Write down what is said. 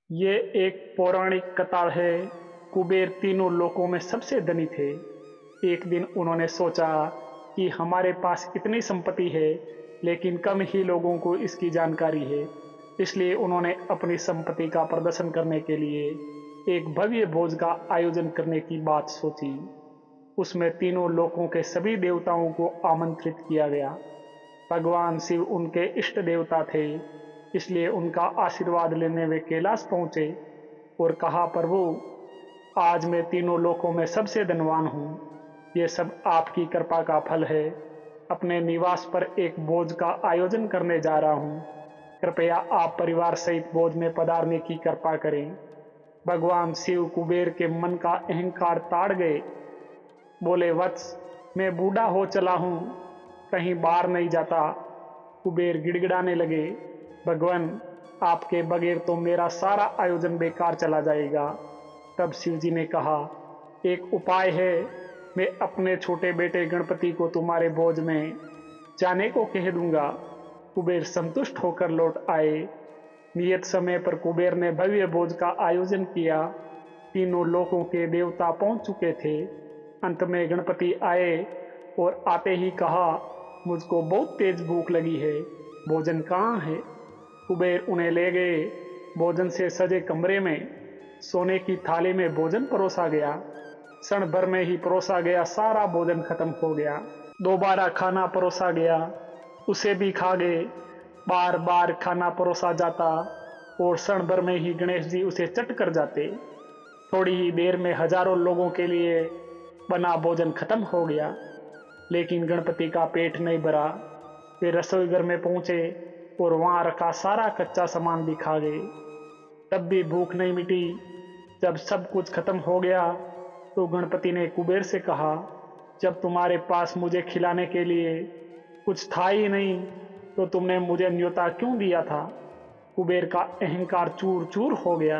ये एक पौराणिक कथा है। कुबेर तीनों लोकों में सबसे धनी थे। एक दिन उन्होंने सोचा कि हमारे पास इतनी संपत्ति है, लेकिन कम ही लोगों को इसकी जानकारी है। इसलिए उन्होंने अपनी संपत्ति का प्रदर्शन करने के लिए एक भव्य भोज का आयोजन करने की बात सोची। उसमें तीनों लोकों के सभी देवताओं को आमंत्रित किया गया। भगवान शिव उनके इष्ट देवता थे, इसलिए उनका आशीर्वाद लेने वे कैलाश पहुंचे और कहा, प्रभु, आज मैं तीनों लोकों में सबसे धनवान हूँ। ये सब आपकी कृपा का फल है। अपने निवास पर एक भोज का आयोजन करने जा रहा हूँ। कृपया आप परिवार सहित भोज में पधारने की कृपा करें। भगवान शिव कुबेर के मन का अहंकार ताड़ गए। बोले, वत्स, मैं बूढ़ा हो चला हूँ, कहीं बाहर नहीं जाता। कुबेर गिड़गिड़ाने लगे, भगवान, आपके बगैर तो मेरा सारा आयोजन बेकार चला जाएगा। तब शिवजी ने कहा, एक उपाय है। मैं अपने छोटे बेटे गणपति को तुम्हारे भोज में जाने को कह दूंगा। कुबेर संतुष्ट होकर लौट आए। नियत समय पर कुबेर ने भव्य भोज का आयोजन किया। तीनों लोकों के देवता पहुंच चुके थे। अंत में गणपति आए और आते ही कहा, मुझको बहुत तेज भूख लगी है, भोजन कहाँ है? कुबेर उन्हें ले गए। भोजन से सजे कमरे में सोने की थाली में भोजन परोसा गया। क्षण भर में ही परोसा गया सारा भोजन खत्म हो गया। दोबारा खाना परोसा गया, उसे भी खा गए। बार बार खाना परोसा जाता और क्षण भर में ही गणेश जी उसे चट कर जाते। थोड़ी ही देर में हजारों लोगों के लिए बना भोजन खत्म हो गया, लेकिन गणपति का पेट नहीं भरा। वे रसोई घर में पहुंचे और वहां रखा सारा कच्चा सामान भी खा गए। तब भी भूख नहीं मिटी। जब सब कुछ खत्म हो गया तो गणपति ने कुबेर से कहा, जब तुम्हारे पास मुझे खिलाने के लिए कुछ था ही नहीं तो तुमने मुझे न्योता क्यों दिया था? कुबेर का अहंकार चूर चूर हो गया।